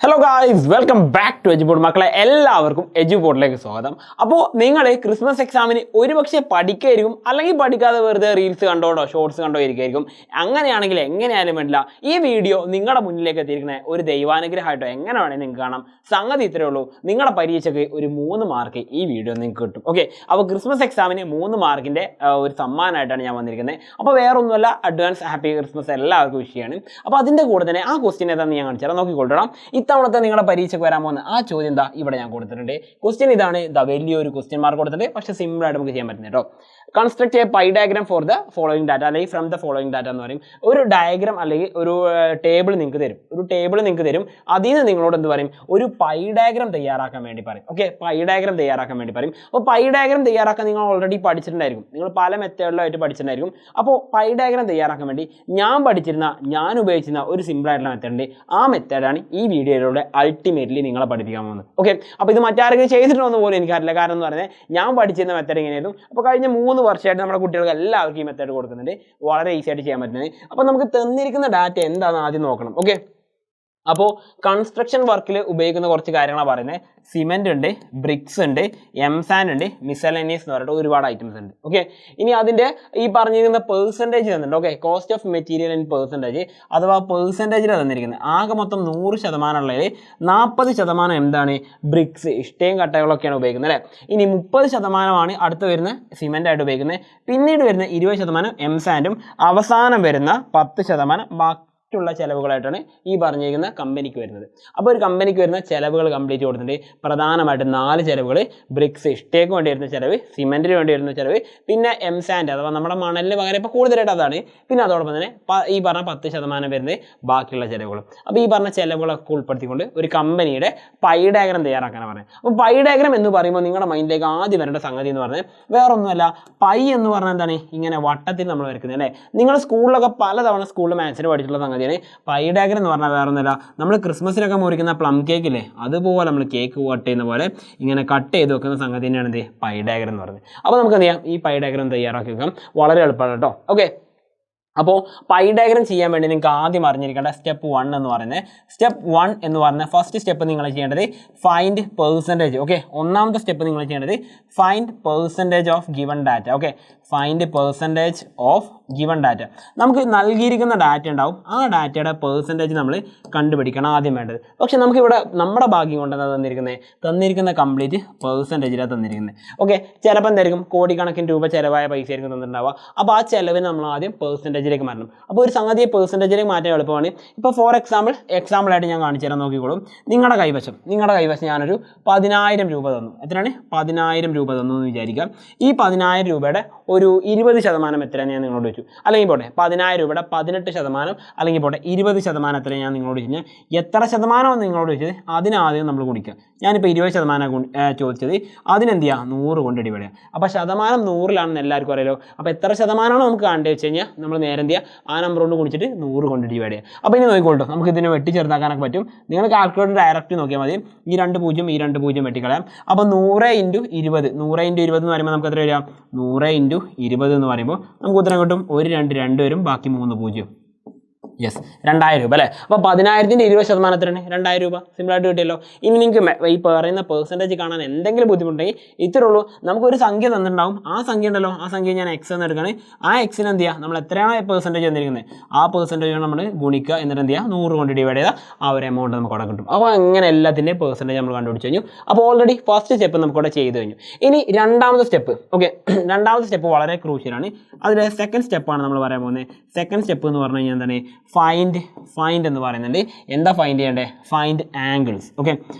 Hello guys, welcome back to Eduboard. മക്കളെ എല്ലാവർക്കും എജുബോർഡിലേക്ക് സ്വാഗതം. അപ്പോൾ നിങ്ങൾ ക്രിസ്മസ് എക്സാമിന് ഒരുപക്ഷെ പഠിക്കായിരിക്കും, അല്ലെങ്കിൽ പഠിക്കാതെ വെറുതെ റീൽസ് കണ്ടോണ്ടോ ഷോർട്സ് കണ്ടോ ഇരിക്കുമായിരിക്കും. അങ്ങനെയാണെങ്കിൽ എങ്ങനെയായാലും വേണ്ടില്ല, ഈ വീഡിയോ നിങ്ങളുടെ മുന്നിലേക്ക് എത്തിയിരിക്കുന്ന ഒരു ദൈവാനുഗ്രഹമായിട്ടോ എങ്ങനെ വേണമെങ്കിൽ നിങ്ങൾക്ക് കാണാം. സംഗതി ഇത്രയേ ഉള്ളൂ, നിങ്ങളുടെ പരീക്ഷയ്ക്ക് ഒരു 3 മാർക്ക് ഈ വീഡിയോ നിങ്ങൾക്ക് കിട്ടും. ഓക്കെ, അപ്പോൾ ക്രിസ്മസ് എക്സാമിന് 3 മാർക്കിൻ്റെ ഒരു സമ്മാനമായിട്ടാണ് ഞാൻ വന്നിരിക്കുന്നത്. അപ്പോൾ വേറെ ഒന്നുമല്ല, അഡ്വാൻസ് ഹാപ്പി ക്രിസ്മസ് എല്ലാവർക്കും വിഷയമാണ്. അപ്പോൾ അതിൻ്റെ കൂടെ തന്നെ ആ ക്വസ്റ്റ്യൻ ഏതാണെന്ന് ഞാൻ കാണിച്ചാൽ നോക്കിക്കൊള്ളണം. ഇത്തവണത്തെ നിങ്ങളുടെ പരീക്ഷയ്ക്ക് വരാൻ പോകുന്ന ആ ചോദ്യം എന്താ ഇവിടെ ഞാൻ കൊടുത്തിട്ടുണ്ട്. ക്വസ്റ്റ്യൻ ഇതാണ്, വലിയൊരു ക്വസ്റ്റ്യൻ മാർക്ക് കൊടുത്തിട്ടുണ്ട്, പക്ഷേ സിമ്പിളായിട്ട് നമുക്ക് ചെയ്യാൻ പറ്റുന്നത് കേട്ടോ. Construct A pi diagram for the following data, അല്ലെങ്കിൽ ഫ്രം ദ ഫോളോയിങ് ഡാറ്റ എന്ന് പറയും. ഒരു ഡയഗ്രാം അല്ലെങ്കിൽ ഒരു ടേബിൾ നിങ്ങൾക്ക് തരും. അതിൽ നിന്ന് നിങ്ങളോട് എന്ത് പറയും, ഒരു പൈ ഡയഗ്രാം തയ്യാറാക്കാൻ വേണ്ടി പറയും. ഓക്കെ, പൈ ഡയഗ്രാം തയ്യാറാക്കാൻ വേണ്ടി പറയും. അപ്പോൾ പൈ ഡയഗ്രാം തയ്യാറാക്കാൻ നിങ്ങൾ ഓൾറെഡി പഠിച്ചിട്ടുണ്ടായിരിക്കും, നിങ്ങൾ പല മെത്തേഡിലായിട്ട് പഠിച്ചിട്ടുണ്ടായിരിക്കും. അപ്പോൾ പൈ ഡയഗ്രാം തയ്യാറാക്കാൻ വേണ്ടി ഞാൻ ഉപയോഗിച്ചിരുന്ന ഒരു സിമ്പിൾ ആയിട്ടുള്ള മെത്തേഡ് ഉണ്ട്. ആ മെത്തേഡാണ് ഈ വീഡിയോയിലൂടെ അൾട്ടിമേറ്റ്ലി നിങ്ങളെ പഠിപ്പിക്കാൻ പോകുന്നത്. ഓക്കെ, അപ്പോൾ ഇത് മറ്റാരെങ്കിലും ചെയ്തിട്ടുണ്ടോ പോലും എനിക്കറിയില്ല. കാരണം എന്ന് പറയുന്നത് ഞാൻ പഠിച്ചിരുന്ന മെത്തേഡ് ഇങ്ങനെയായിരുന്നു. അപ്പോൾ കഴിഞ്ഞ 3 വർഷമായിട്ട് നമ്മുടെ കുട്ടികൾക്ക് എല്ലാവർക്കും ഈ മെത്തേഡ് കൊടുക്കുന്നുണ്ട്, വളരെ ഈസി ആയിട്ട് ചെയ്യാൻ പറ്റുന്നത്. അപ്പോൾ നമുക്ക് തന്നിരിക്കുന്ന ഡാറ്റ എന്താണെന്ന് ആദ്യം നോക്കണം. ഓക്കെ, അപ്പോൾ കൺസ്ട്രക്ഷൻ വർക്കിൽ ഉപയോഗിക്കുന്ന കുറച്ച് കാര്യങ്ങളാണ് പറയുന്നത്. സിമെൻ്റ് ഉണ്ട്, ബ്രിക്സ് ഉണ്ട്, എംസാൻഡ് ഉണ്ട്, മിസലേനിയസ് എന്ന് പറഞ്ഞിട്ട് ഒരുപാട് ഐറ്റംസ് ഉണ്ട്. ഓക്കെ, ഇനി അതിൻ്റെ ഈ പറഞ്ഞിരിക്കുന്ന പെർസെൻറ്റേജ് തന്നിട്ടുണ്ട്. Okay, cost of material in percentage അഥവാ പെർസെൻറ്റേജിൽ തന്നിരിക്കുന്നത്. ആകെ മൊത്തം 100% ഉള്ളതിൽ 40% എന്താണ്, ബ്രിക്സ് ഇഷ്ടികയും കട്ടകളൊക്കെയാണ് ഉപയോഗിക്കുന്നത് അല്ലേ. ഇനി 30% അടുത്ത് വരുന്ന സിമെൻ്റ് ആയിട്ട് ഉപയോഗിക്കുന്നത്. പിന്നീട് വരുന്ന 20% എംസാൻഡും അവസാനം വരുന്ന 10% ുള്ള ചിലവുകളായിട്ടാണ് ഈ പറഞ്ഞിരിക്കുന്ന കമ്പനിക്ക് വരുന്നത്. അപ്പോൾ ഒരു കമ്പനിക്ക് വരുന്ന ചിലവുകൾ കംപ്ലീറ്റ് കൊടുത്തിട്ടുണ്ട്. പ്രധാനമായിട്ടും 4 ചിലവുകൾ: ബ്രിക്സ് ഇഷ്ടികയ്ക്ക് വേണ്ടി വരുന്ന ചിലവ്, സിമെൻറ്റിന് വേണ്ടി വരുന്ന ചിലവ്, പിന്നെ എംസാൻഡ് അഥവാ നമ്മുടെ മണലിന് പകരം ഇപ്പോൾ കൂടുതലായിട്ട് അതാണ്. പിന്നെ അതോടൊപ്പം തന്നെ ഈ പറഞ്ഞ 10% വരുന്നത് ബാക്കിയുള്ള ചിലവുകളും. അപ്പോൾ ഈ പറഞ്ഞ ചിലവുകളൊക്കെ ഉൾപ്പെടുത്തിക്കൊണ്ട് ഒരു കമ്പനിയുടെ പൈ ഡയഗ്രാം തയ്യാറാക്കാനാണ് പറയുന്നത്. അപ്പോൾ പൈ ഡയഗ്രാം എന്ന് പറയുമ്പോൾ നിങ്ങളുടെ മൈൻഡിലേക്ക് ആദ്യം വരേണ്ട സംഗതി എന്ന് പറഞ്ഞാൽ വേറെ ഒന്നുമല്ല, പൈ എന്ന് പറഞ്ഞാൽ എന്താണ്, ഇങ്ങനെ വട്ടത്തിൽ നമ്മൾ വരയ്ക്കുന്നത് അല്ലേ. നിങ്ങൾ സ്കൂളിലൊക്കെ പലതവണ സ്കൂളിൽ മാത്സിന് പഠിച്ചിട്ടുള്ള സംഗതി. പൈ ഡയഗ്രാം എന്ന് പറഞ്ഞാൽ വേറെ ഒന്നുമില്ല, നമ്മൾ ക്രിസ്മസിനൊക്കെ മുറിക്കുന്ന പ്ലം കേക്ക് ഇല്ലേ, അതുപോലെ നമ്മൾ കേക്ക് കട്ട് ചെയ്യുന്ന പോലെ ഇങ്ങനെ കട്ട് ചെയ്ത് വെക്കുന്ന സംഗതി തന്നെയാണ് എന്ത് പൈ ഡയഗ്രാം എന്ന് പറയുന്നത്. അപ്പോൾ നമുക്ക് എന്ത് ചെയ്യാം, ഈ പൈ ഡയഗ്രാം തയ്യാറാക്കി വെക്കാം. വളരെ എളുപ്പമാണ് കേട്ടോ. ഓക്കെ, അപ്പോൾ പൈ ഡയഗ്രാം ചെയ്യാൻ വേണ്ടി നിങ്ങൾക്ക് ആദ്യം അറിഞ്ഞിരിക്കേണ്ട സ്റ്റെപ്പ് 1 എന്ന് പറയുന്നത്, ഫസ്റ്റ് സ്റ്റെപ്പ് നിങ്ങൾ ചെയ്യേണ്ടത് ഫൈൻഡ് പെർസെൻറ്റേജ്. ഓക്കെ, ഒന്നാമത്തെ സ്റ്റെപ്പ് നിങ്ങൾ ചെയ്യേണ്ടത് find percentage of given data. Okay, find percentage of given data. നമുക്ക് നൽകിയിരിക്കുന്ന ഡാറ്റ ഉണ്ടാവും, ആ ഡാറ്റയുടെ പെർസെൻറ്റേജ് നമ്മൾ കണ്ടുപിടിക്കണം ആദ്യം വേണ്ടത്. പക്ഷേ നമുക്കിവിടെ നമ്മുടെ ഭാഗ്യം കൊണ്ടാണ് തന്നിരിക്കുന്ന കംപ്ലീറ്റ് പെർസെൻറ്റേജിലാണ് തന്നിരിക്കുന്നത്. ഓക്കെ, ചിലപ്പോൾ എന്തായിരിക്കും, കോടിക്കണക്കിന് രൂപ ചിലവായ പൈസ ആയിരിക്കും തന്നിട്ടുണ്ടാവുക. അപ്പോൾ ആ ചിലവിന് നമ്മൾ ആദ്യം പെർസെൻറ്റേജിലേക്ക് മാറ്റണം. അപ്പോൾ ഒരു സംഗതിയെ പെർസെൻറ്റേജിലേക്ക് മാറ്റാൻ എളുപ്പമാണ്. ഇപ്പോൾ ഫോർ എക്സാമ്പിളായിട്ട് ഞാൻ കാണിച്ചു തരാൻ നോക്കിക്കോളും. നിങ്ങളുടെ കൈവശം ഞാനൊരു 10,000 രൂപ തന്നു. എത്രയാണ്? 10,000 രൂപ തന്നു എന്ന് വിചാരിക്കാം. ഈ 10,000 രൂപയുടെ ഒരു 20% എത്രയാണ് ഞാൻ നിങ്ങളോട് ചോദിച്ചു. അല്ലെങ്കിൽ പോട്ടെ 10,000 രൂപയുടെ 18%, അല്ലെങ്കിൽ പോട്ടെ 20% എത്രയാണ് ഞാൻ നിങ്ങളോട് ചോദിച്ചാൽ, എത്ര ശതമാനമാണ് നിങ്ങളോട് ചോദിച്ചത് അതിനാദ്യം നമ്മൾ ഗുണിക്കുക. ഞാനിപ്പോൾ 20% ചോദിച്ചത്, അതിനെന്ത് ചെയ്യുക, 100 കൊണ്ട് ഡിവൈഡ് ചെയ്യുക. അപ്പോൾ ശതമാനം 100-ലാണെന്ന് എല്ലാവർക്കും അറിയാലോ. അപ്പോൾ എത്ര ശതമാനമാണോ നമുക്ക് കാണേണ്ടത് വെച്ച് കഴിഞ്ഞാൽ നമ്മൾ നേരെ എന്ത് ചെയ്യുക, ആ നമ്പർ കൊണ്ട് ഗുണിച്ചിട്ട് 100 കൊണ്ട് ഡിവൈഡ് ചെയ്യുക. അപ്പോൾ ഇനി നോക്കിക്കോട്ടോ, നമുക്ക് ഇതിനെ വെട്ടി ചെറുതാക്കാനൊക്കെ പറ്റും. നിങ്ങൾ കാൽക്കുലേറ്റർ ഡയറക്റ്റ് നോക്കിയാൽ മതി. ഈ 2 0 ഈ 2 0 വെട്ടിക്കളയാം. അപ്പോൾ 100 × 20 എന്ന് പറയുമ്പോൾ നമുക്ക് എത്ര വരിക, 100 × 20 എന്ന് പറയുമ്പോൾ നമുക്ക് ഉത്തരം കിട്ടും 1 2 2 വരും, ബാക്കി 3 0. യെസ്, 2,000 രൂപ അല്ലേ. അപ്പോൾ 10,000-ന്റെ 20% എത്രയാണ്? 2,000 രൂപ. സിമ്പിളായിട്ട് കിട്ടിയല്ലോ. ഇനി നിങ്ങൾക്ക് ഈ പറയുന്ന പെർസെൻറ്റേജ് കാണാൻ എന്തെങ്കിലും ബുദ്ധിമുട്ടുണ്ടെങ്കിൽ ഇത്രേ ഉള്ളൂ, നമുക്കൊരു സംഖ്യ തന്നിട്ടുണ്ടാവും. ആ സംഖ്യ ഉണ്ടല്ലോ, ആ സംഖ്യ ഞാൻ എക്സ് എന്ന് എടുക്കുകയാണ്. ആ എക്സിന് എന്ത് ചെയ്യുക, നമ്മൾ എത്രയാണോ പെർസെൻറ്റേജ് തന്നിരിക്കുന്നത് ആ പെർസെൻറ്റേജ് നമ്മൾ ഗുണിക്കുക. എന്നിട്ട് എന്ത് ചെയ്യുക, 100 കൊണ്ട് ഡിവൈഡ് ചെയ്താൽ ആ ഒരു എമൗണ്ട് നമുക്ക് അവിടെ കിട്ടും. അപ്പോൾ അങ്ങനെ എല്ലാത്തിൻ്റെയും പെർസെൻറ്റേജ് നമ്മൾ കണ്ടുപിടിച്ച് കഴിഞ്ഞു. അപ്പോൾ ഓൾറെഡി ഫസ്റ്റ് സ്റ്റെപ്പ് നമുക്കിവിടെ ചെയ്ത് കഴിഞ്ഞു. ഇനി രണ്ടാമത്തെ സ്റ്റെപ്പ്. ഓക്കെ, രണ്ടാമത്തെ സ്റ്റെപ്പ് വളരെ ക്രൂഷ്യലാണ്. അതിൽ സെക്കൻഡ് സ്റ്റെപ്പാണ് നമ്മൾ പറയാൻ പോകുന്നത്. സെക്കൻഡ് സ്റ്റെപ്പ് എന്ന് പറഞ്ഞു കഴിഞ്ഞാൽ എന്താണ്, ഫൈൻഡ് എന്ന് പറയുന്നുണ്ട്. എന്താ ഫൈൻഡ് ചെയ്യേണ്ടത്? Find angles. Okay,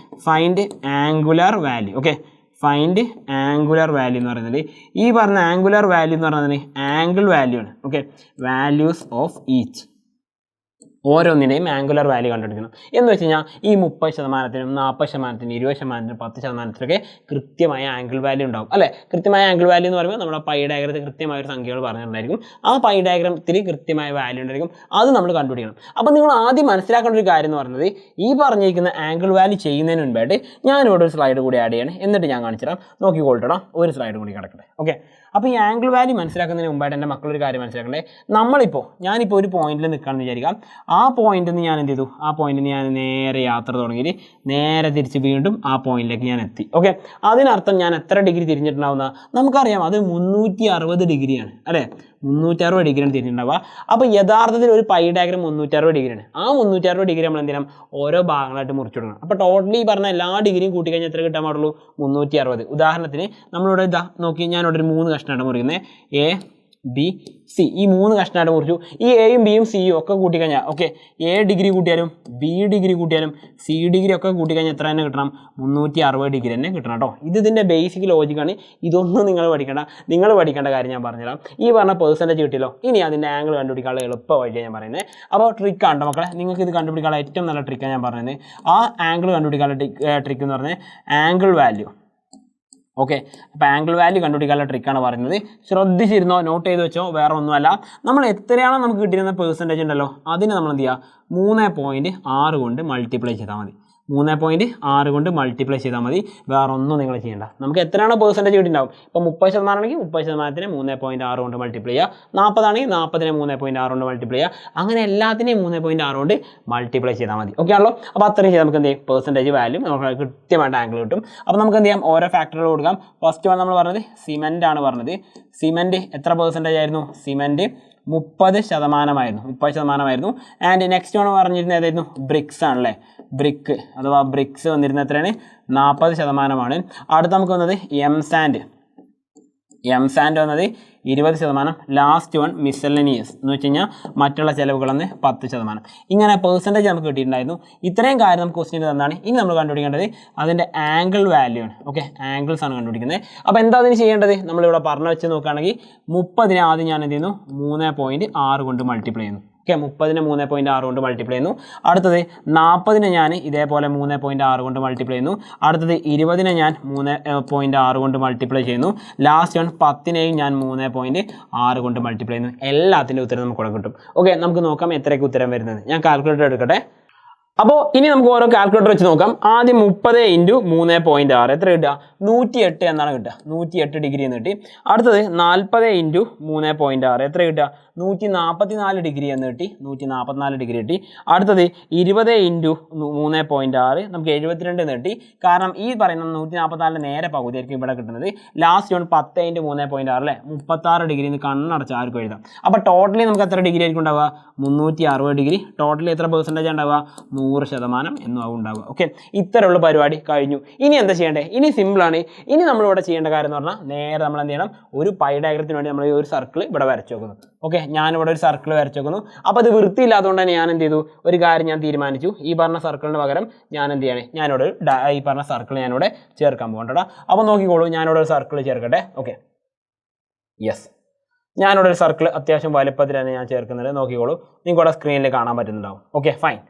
find angular value. Okay, find angular value എന്ന് പറയുന്നത്, ഈ പറഞ്ഞ ആംഗുലർ വാല്യൂ എന്ന് പറയുന്നത് ആംഗിൾ വാല്യൂ ആണ്. ഓക്കെ, വാല്യൂസ് ഓഫ് ഈച്ച്, ഓരോന്നിൻ്റെയും ആംഗുലർ വാല്യൂ കണ്ടുപിടിക്കണം. എന്ന് വെച്ച് കഴിഞ്ഞാൽ ഈ 30%-നും 40%-നും 20%-നും 10%-നും കൃത്യമായ ആംഗിൾ വാല്യൂ ഉണ്ടാവും അല്ലേ. കൃത്യമായ ആംഗിൾ വാല്യൂ എന്ന് പറയുമ്പോൾ നമ്മുടെ പൈ ഡയഗ്രത്തിൽ കൃത്യമായ ഒരു സംഖ്യകൾ പറഞ്ഞിട്ടുണ്ടായിരിക്കും. ആ പൈ ഡയഗ്രത്തിൽ കൃത്യമായ വാല്യൂ ഉണ്ടായിരിക്കും, അത് നമ്മൾ കണ്ടുപിടിക്കണം. അപ്പോൾ നിങ്ങൾ ആദ്യം മനസ്സിലാക്കേണ്ട ഒരു കാര്യം എന്ന് പറയുന്നത്, ഈ പറഞ്ഞിരിക്കുന്ന ആംഗിൾ വാല്യൂ ചെയ്യുന്നതിന് മുൻപായിട്ട് ഞാനിവിടെ ഒരു സ്ലൈഡ് കൂടി ആഡ് ചെയ്യണം. എന്നിട്ട് ഞാൻ കാണിച്ചു തരാം. നോക്കിക്കൊള്ളണം, ഒരു സ്ലൈഡ് കൂടി കിടക്കട്ടെ. ഓക്കെ, അപ്പോൾ ഈ ആംഗിൾ വാല്യൂ മനസ്സിലാക്കുന്നതിന് മുമ്പായിട്ട് എൻ്റെ മക്കളൊരു കാര്യം മനസ്സിലാക്കണ്ടേ. ഞാനിപ്പോൾ ഒരു പോയിന്റിൽ നിൽക്കുകയാണെന്ന് വിചാരിക്കാം. ആ പോയിന്റിൽ നിന്ന് ഞാൻ എന്ത് ചെയ്തു, ആ പോയിന്റിൽ നിന്ന് ഞാൻ നേരെ യാത്ര തുടങ്ങി നേരെ തിരിച്ച് വീണ്ടും ആ പോയിന്റിലേക്ക് ഞാൻ എത്തി. ഓക്കെ, അതിനർത്ഥം ഞാൻ എത്ര ഡിഗ്രി തിരിഞ്ഞിട്ടുണ്ടാവുന്ന നമുക്കറിയാം, അത് 360 ഡിഗ്രിയാണ് അല്ലേ, 360 ഡിഗ്രിയാണ് തിരിഞ്ഞിട്ടുണ്ടാവുക. അപ്പോൾ യഥാർത്ഥത്തിൽ ഒരു പൈ ഡയഗ്രം 360 ഡിഗ്രിയാണ്. ആ 360 ഡിഗ്രി നമ്മൾ എന്ത് ചെയ്യണം, ഓരോ ഭാഗങ്ങളായിട്ട് മുറിച്ചിടണം. അപ്പോൾ ടോട്ടലി പറഞ്ഞ എല്ലാ ഡിഗ്രിയും കൂട്ടി കഴിഞ്ഞാൽ എത്ര കിട്ടാൻ പാടുള്ളൂ, 360. ഉദാഹരണത്തിന് നമ്മളിവിടെ ഇതാ നോക്കി, ഞാനിവിടെ ഒരു 3 കഷ്ണമായിട്ട് മുറിക്കുന്നത്, എ ബി സി, ഈ 3 കഷ്ണമായിട്ട് മുറിച്ചു. ഈ എയും ബിയും സിയും ഒക്കെ കൂട്ടിക്കഴിഞ്ഞാൽ ഓക്കെ, എ ഡിഗ്രി കൂട്ടിയാലും ബി ഡിഗ്രി കൂട്ടിയാലും സി ഡിഗ്രി ഒക്കെ കൂട്ടിക്കഴിഞ്ഞാൽ എത്ര തന്നെ കിട്ടണം, 360 ഡിഗ്രി തന്നെ കിട്ടണം കേട്ടോ. ഇതിൻ്റെ ബേസിക് ലോജിക്കാണ്. ഇതൊന്നും നിങ്ങൾ പഠിക്കേണ്ട കാര്യം ഞാൻ പറഞ്ഞുതരാം. ഈ പറഞ്ഞ പെർസെൻറ്റേജ് കിട്ടിയല്ലോ, ഇനി അതിൻ്റെ ആംഗിൾ കണ്ടുപിടിക്കാനുള്ള എളുപ്പ വഴിയാണ് ഞാൻ പറയുന്നത്. അപ്പോൾ ട്രിക്കാണ് മക്കളെ, നിങ്ങൾക്ക് ഇത് കണ്ടുപിടിക്കാനുള്ള ഏറ്റവും നല്ല ട്രിക്കാണ് ഞാൻ പറയുന്നത്. ആ ആംഗിൾ കണ്ടുപിടിക്കാനുള്ള ട്രിക്ക് എന്ന് പറഞ്ഞാൽ ആംഗിൾ വാല്യൂ. ഓക്കെ, അപ്പോൾ ആംഗിൾ വാല്യൂ കണ്ടുപിടിക്കാനുള്ള ട്രിക്കാണ് പറയുന്നത്. ശ്രദ്ധിച്ചിരുന്നോ, നോട്ട് ചെയ്ത് വെച്ചോ. വേറെ ഒന്നുമല്ല, നമ്മൾ എത്രയാണോ നമുക്ക് കിട്ടിയിരുന്ന പെർസെൻറ്റേജ് ഉണ്ടല്ലോ, അതിന് നമ്മൾ എന്ത് ചെയ്യുക, 3.6 കൊണ്ട് മൾട്ടിപ്ലൈ ചെയ്താൽ മതി. 3.6 കൊണ്ട് മൾട്ടിപ്ലൈ ചെയ്താൽ മതി. വേറെ ഒന്നും നിങ്ങൾ ചെയ്യേണ്ട. നമുക്ക് എത്രയാണോ പെർസെൻറ്റേജ് കിട്ടിയിട്ടുണ്ടാവും, ഇപ്പോൾ 30% ആണെങ്കിൽ 30%നെ 3.6 കൊണ്ട് മൾട്ടിപ്ലൈ ചെയ്യുക, 40 ആണെങ്കിൽ 40നെ 3.6 കൊണ്ട് മൾട്ടിപ്ലൈ ചെയ്യുക, അങ്ങനെ എല്ലാത്തിനെയും 3.6 കൊണ്ട് മൾട്ടിപ്ലൈ ചെയ്താൽ മതി. ഓക്കെ ആണല്ലോ. അപ്പോൾ അത്രയും ചെയ്താൽ നമുക്ക് എന്ത് ചെയ്യും, പെർസെൻറ്റേജ് വാല്യൂ നമുക്ക് കൃത്യമായിട്ട് ആംഗിൾ കിട്ടും. അപ്പോൾ നമുക്ക് എന്ത് ചെയ്യാം, ഓരോ ഫാക്ടറുകൾ കൊടുക്കാം. ഫസ്റ്റ് വൺ നമ്മൾ പറഞ്ഞത് സിമെൻ്റ് ആണ് പറഞ്ഞത്. സിമെൻറ്റ് എത്ര പെർസെൻറ്റേജ് ആയിരുന്നു, സിമെൻറ്റ് 30% 30%. ആൻഡ് നെക്സ്റ്റ് ആണ് പറഞ്ഞിരുന്നത് ഏതായിരുന്നു, ബ്രിക്സ് ആണല്ലേ, ബ്രിക്ക് അഥവാ ബ്രിക്സ് വന്നിരുന്നത് എത്രയാണ്, 40%. അടുത്ത് നമുക്ക് വന്നത് എം സാൻഡ് വന്നത് 20%. ലാസ്റ്റ് വൺ മിസെല്ലനിയസ് എന്ന് വെച്ച് കഴിഞ്ഞാൽ മറ്റുള്ള ചിലവുകളെന്ന് 10%. ഇങ്ങനെ പെർസെൻറ്റേജ് നമുക്ക് കിട്ടിയിട്ടുണ്ടായിരുന്നു. ഇത്രയും കാര്യം നമുക്ക് ക്വസ്റ്റ്യൻ തന്നാണ്. ഇനി നമ്മൾ കണ്ടുപിടിക്കേണ്ടത് അതിൻ്റെ ആംഗിൾ വാല്യൂ ആണ്. ഓക്കെ, ആംഗിൾസ് ആണ് കണ്ടുപിടിക്കുന്നത്. അപ്പോൾ എന്താ അതിന് ചെയ്യേണ്ടത്, നമ്മളിവിടെ പറഞ്ഞു വെച്ച് നോക്കുകയാണെങ്കിൽ 30നെ ആദ്യം ഞാൻ എന്ത് ചെയ്യുന്നു, 3.6 കൊണ്ട് മൾട്ടിപ്ലൈ ചെയ്യുന്നു. ഓക്കെ, 30നെ 3.6 കൊണ്ട് മൾട്ടിപ്ലൈ ചെയ്യുന്നു. അടുത്തത് 40നെ ഞാൻ ഇതേപോലെ 3.6 കൊണ്ട് മൾട്ടിപ്ലൈ ചെയ്യുന്നു. അടുത്തത് 20നെ ഞാൻ 3.6 കൊണ്ട് മൾട്ടിപ്ലൈ ചെയ്യുന്നു. ലാസ്റ്റ് വൺ 10നെയും ഞാൻ 3.6 കൊണ്ട് മൾട്ടിപ്ലൈ ചെയ്യുന്നു. എല്ലാത്തിൻ്റെ ഉത്തരം നമുക്ക് ഇവിടെ കിട്ടും. ഓക്കെ, നമുക്ക് നോക്കാം എത്രയ്ക്ക് ഉത്തരം വരുന്നത്. ഞാൻ കാൽക്കുലേറ്റർ എടുക്കട്ടെ. അപ്പോൾ ഇനി നമുക്ക് ഓരോ കാൽക്കുലേറ്റർ വെച്ച് നോക്കാം. ആദ്യം 30 × 3.6 എത്ര കിട്ടുക, 108 എന്നാണ് കിട്ടുക. 108 ഡിഗ്രി എന്ന് കിട്ടി. അടുത്തത് 40 × 3.6 എത്ര കിട്ടുക, 144 ഡിഗ്രി എന്ന് കിട്ടി. 144 ഡിഗ്രി കിട്ടി. അടുത്തത് 20 × 3.6 നമുക്ക് 72 എന്ന് കിട്ടി. കാരണം ഈ പറയുന്ന 144 നേരെ പകുതിയായിരിക്കും ഇവിടെ കിട്ടുന്നത്. ലാസ്റ്റ് വൺ 10 × 3.6 അല്ലേ, 36 ഡിഗ്രി എന്ന് കണ്ണടച്ച് ആർക്കും എഴുതാം. അപ്പോൾ ടോട്ടലി നമുക്ക് എത്ര ഡിഗ്രി ആയിരിക്കും ഉണ്ടാവുക, 360 ഡിഗ്രി. ടോട്ടലി എത്ര പെർസെൻറ്റേജ് ഉണ്ടാവുക, 100% എന്നും ഉണ്ടാവുക. ഓക്കെ, ഇത്തരമുള്ള പരിപാടി കഴിഞ്ഞു. ഇനി എന്താ ചെയ്യേണ്ടത്, ഇനി സിമ്പിളാണ്. ഇനി നമ്മളിവിടെ ചെയ്യേണ്ട കാര്യം എന്ന് പറഞ്ഞാൽ നേരെ നമ്മൾ എന്ത് ചെയ്യണം, ഒരു പൈ ഡയഗ്രത്തിന് വേണ്ടി നമ്മൾ ഒരു സർക്കിൾ ഇവിടെ വരച്ചു വെക്കുന്നു. ഓക്കെ, ഞാനിവിടെ ഒരു സർക്കിൾ വരച്ചു വെക്കുന്നു. അപ്പോൾ അത് വൃത്തിയില്ലാത്തതുകൊണ്ട് തന്നെ ഞാൻ എന്ത് ചെയ്തു, ഒരു കാര്യം ഞാൻ തീരുമാനിച്ചു. ഈ പറഞ്ഞ സർക്കിളിന് പകരം ഞാൻ എന്ത് ചെയ്യണേ, ഞാനിവിടെ ഈ പറഞ്ഞ സർക്കിൾ ഞാനിവിടെ ചേർക്കാൻ പോകണ്ടടാ. അപ്പോൾ നോക്കിക്കോളൂ, ഞാനിവിടെ ഒരു സർക്കിൾ ചേർക്കട്ടെ. ഓക്കെ, യെസ്, ഞാനിവിടെ ഒരു സർക്കിൾ അത്യാവശ്യം വലുപ്പത്തിലാണ് ഞാൻ ചേർക്കുന്നത്. നോക്കിക്കോളൂ, നിങ്ങൾക്ക് ഇവിടെ സ്ക്രീനിൽ കാണാൻ പറ്റുന്നുണ്ടാവും. Okay, fine.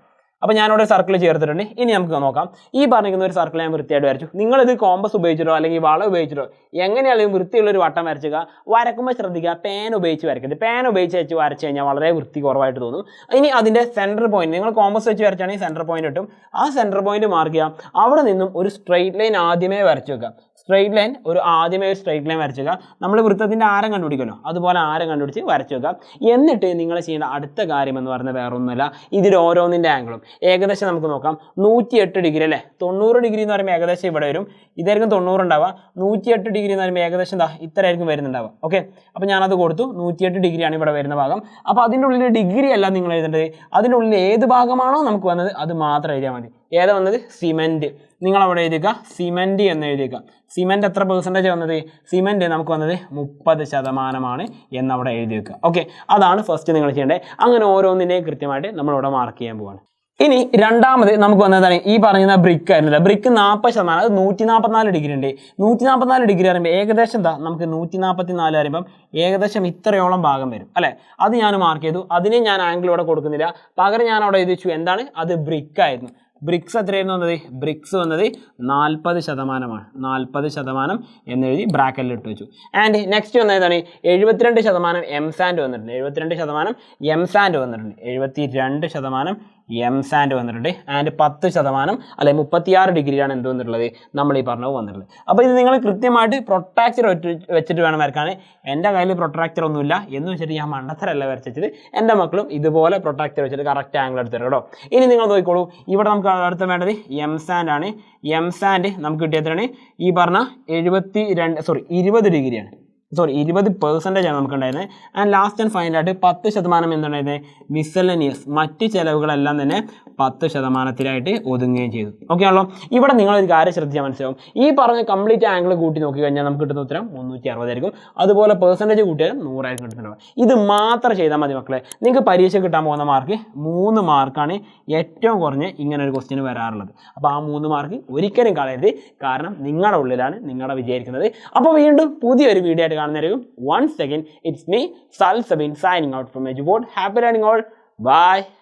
അപ്പോൾ ഞാനിവിടെ സർക്കിൾ ചേർത്തിട്ടുണ്ട്. ഇനി നമുക്ക് നോക്കാം. ഈ പറഞ്ഞിരിക്കുന്ന ഒരു സർക്കിൾ ഞാൻ വൃത്തിയായിട്ട് വരച്ചു. നിങ്ങളിത് കോമ്പസ് ഉപയോഗിച്ചിട്ടോ അല്ലെങ്കിൽ വള ഉപയോഗിച്ചിട്ടോ എങ്ങനെയാണെങ്കിലും വൃത്തിയുള്ള ഒരു വട്ടം വരച്ചുക. വരക്കുമ്പോൾ ശ്രദ്ധിക്കുക, പേൻ ഉപയോഗിച്ച് വരക്കരുത്. പേൻ ഉപയോഗിച്ച് വരച്ച് കഴിഞ്ഞാൽ വളരെ വൃത്തി കുറവായിട്ട് തോന്നും. ഇനി അതിൻ്റെ സെൻറ്റർ പോയിന്റ്, നിങ്ങൾ കോമ്പസ് വെച്ച് വരച്ചാണെങ്കിൽ സെൻറ്റർ പോയിന്റ് കിട്ടും. ആ സെൻറ്റർ പോയിന്റ് മാർക്ക് ചെയ്യുക. അവിടെ നിന്നും ഒരു സ്ട്രെയിറ്റ് ലൈൻ ആദ്യമേ വരച്ചു വെക്കുക. സ്ട്രെയിറ്റ് ലൈൻ ആദ്യമേ ഒരു സ്ട്രെയിറ്റ് ലൈൻ വരച്ചു വെക്കുക. നമ്മൾ വൃത്തത്തിൻ്റെ ആരം കണ്ടുപിടിക്കുമല്ലോ, അതുപോലെ ആരം കണ്ടുപിടിച്ച് വരച്ചു വെക്കുക. എന്നിട്ട് നിങ്ങൾ ചെയ്യേണ്ട അടുത്ത കാര്യം എന്ന് പറഞ്ഞാൽ വേറെ ഒന്നുമല്ല, ഇതിൽ ഓരോന്നിൻ്റെ ആംഗിളും ഏകദേശം നമുക്ക് നോക്കാം. 108 ഡിഗ്രി അല്ലേ, 90 ഡിഗ്രി എന്ന് പറയുമ്പോൾ ഏകദേശം ഇവിടെ വരും. ഇതായിരിക്കും 90 ഉണ്ടാവുക. 108 ഡിഗ്രി എന്ന് പറയുമ്പോൾ ഏകദേശം എന്താ ഇത്രയായിരിക്കും വരുന്നുണ്ടാവുക. ഓക്കെ, അപ്പോൾ ഞാനത് കൊടുത്തു. 108 ഡിഗ്രിയാണ് ഇവിടെ വരുന്ന ഭാഗം. അപ്പോൾ അതിൻ്റെ ഉള്ളിൽ ഡിഗ്രി അല്ല നിങ്ങൾ എഴുതേണ്ടത്, അതിൻ്റെ ഉള്ളിൽ ഏത് ഭാഗമാണോ നമുക്ക് വന്നത് അത് മാത്രം എഴുതിയാൽ മതി. ഏതാ വന്നത്, സിമെൻറ്റ്. നിങ്ങൾ അവിടെ എഴുതിക്കുക സിമെൻറ്റ് എന്ന് എഴുതിക്കുക. സിമെൻറ്റ് എത്ര പെർസെൻറ്റേജ് വന്നത്, സിമെൻറ്റ് നമുക്ക് വന്നത് 30% എന്നവിടെ എഴുതി വെക്കുക. ഓക്കെ, അതാണ് ഫസ്റ്റ് നിങ്ങൾ ചെയ്യേണ്ടത്. അങ്ങനെ ഓരോന്നിനെയും കൃത്യമായിട്ട് നമ്മളിവിടെ മാർക്ക് ചെയ്യാൻ പോവാണ്. ഇനി രണ്ടാമത് നമുക്ക് വന്നതാണ് ഈ പറയുന്ന ബ്രിക്ക് ആയിരുന്നില്ല. ബ്രിക്ക് 40%, അത് 144 ഡിഗ്രി ഉണ്ട്. 144 ഡിഗ്രി പറയുമ്പോൾ ഏകദേശം എന്താ നമുക്ക് 144 പറയുമ്പം ഏകദേശം ഇത്രയോളം ഭാഗം വരും അല്ലേ. അത് ഞാൻ മാർക്ക് ചെയ്തു. അതിനെ ഞാൻ ആംഗിൾ ഇവിടെ കൊടുക്കുന്നില്ല, പകരം ഞാൻ അവിടെ എഴുതി വെച്ചു എന്താണ്, അത് ബ്രിക്ക് ആയിരുന്നു. ബ്രിക്സ് എത്രയായിരുന്നു വന്നത്, ബ്രിക്സ് വന്നത് 40%. 40% എന്നെഴുതി ബ്രാക്കറ്റിൽ ഇട്ട് വെച്ചു. ആൻഡ് നെക്സ്റ്റ് വന്ന ഏതാണ്, 72% എം സാൻഡ് വന്നിട്ടുണ്ട്. 72% എം സാൻഡ് വന്നിട്ടുണ്ട്. 72% എം സാൻഡ് വന്നിട്ടുണ്ട്. ആൻഡ് 10% അല്ലെ 36 ഡിഗ്രിയാണ് എന്ത് വന്നിട്ടുള്ളത്, നമ്മൾ ഈ പറഞ്ഞത് വന്നിട്ടുള്ളത്. അപ്പോൾ ഇത് നിങ്ങൾ കൃത്യമായിട്ട് പ്രൊട്രാക്ടർ വെച്ചിട്ട് വേണം വരക്കാൻ. എൻ്റെ കയ്യിൽ പ്രൊട്രാക്ടർ ഒന്നുമില്ല എന്ന് വെച്ചിട്ട് ഞാൻ മണ്ടത്തരല്ല വരച്ചത്. എൻ്റെ മക്കളും ഇതുപോലെ പ്രൊട്രാക്ടർ വെച്ചിട്ട് കറക്റ്റ് ആംഗിൾ എടുത്തിട്ട് കേട്ടോ. ഇനി നിങ്ങൾ നോക്കിക്കോളൂ, ഇവിടെ നമുക്ക് അടുത്ത വേണ്ടത് എം സാൻഡ് ആണ്. എം സാൻഡ് നമുക്ക് കിട്ടിയത്രയാണ് ഈ പറഞ്ഞ 20 ഡിഗ്രിയാണ്. 20% ആണ് നമുക്ക് ഉണ്ടായിരുന്നത്. ആൻഡ് ലാസ്റ്റ് ആൻഡ് ഫൈനലായിട്ട് 10% എന്തുണ്ടായിരുന്നത്, മിസലനിയസ് മറ്റ് ചിലവുകളെല്ലാം തന്നെ 10%-ായിട്ട് ഒതുങ്ങുകയും ചെയ്തു. ഓക്കെ ആണല്ലോ. ഇവിടെ നിങ്ങളൊരു കാര്യം ശ്രദ്ധിച്ചാൽ മനസ്സിലാവും, ഈ പറഞ്ഞ കംപ്ലീറ്റ് ആംഗിൾ കൂട്ടി നോക്കി കഴിഞ്ഞാൽ നമുക്ക് കിട്ടുന്ന ഉത്തരം 360 ആയിരിക്കും. അതുപോലെ പെർസെൻറ്റേജ് കൂട്ടിയാൽ 100 കിട്ടുന്നുണ്ടാവും. ഇത് മാത്രം ചെയ്താൽ മതി മക്കളെ. നിങ്ങൾക്ക് പരീക്ഷ കിട്ടാൻ പോകുന്ന മാർക്ക് 3 മാർക്കാണ് ഏറ്റവും കുറഞ്ഞ് ഇങ്ങനെ ഒരു ക്വസ്റ്റ്യൻ വരാറുള്ളത്. അപ്പോൾ ആ 3 മാർക്ക് ഒരിക്കലും കളയരുത്, കാരണം നിങ്ങളുടെ ഉള്ളിലാണ് നിങ്ങളുടെ വിജയിക്കുന്നത്. അപ്പോൾ വീണ്ടും പുതിയൊരു വീഡിയോ ആയിട്ട് കാണുന്നതായിരിക്കും. once again it's me Sal Sabin signing out from EduBoard. Happy learning all. Bye.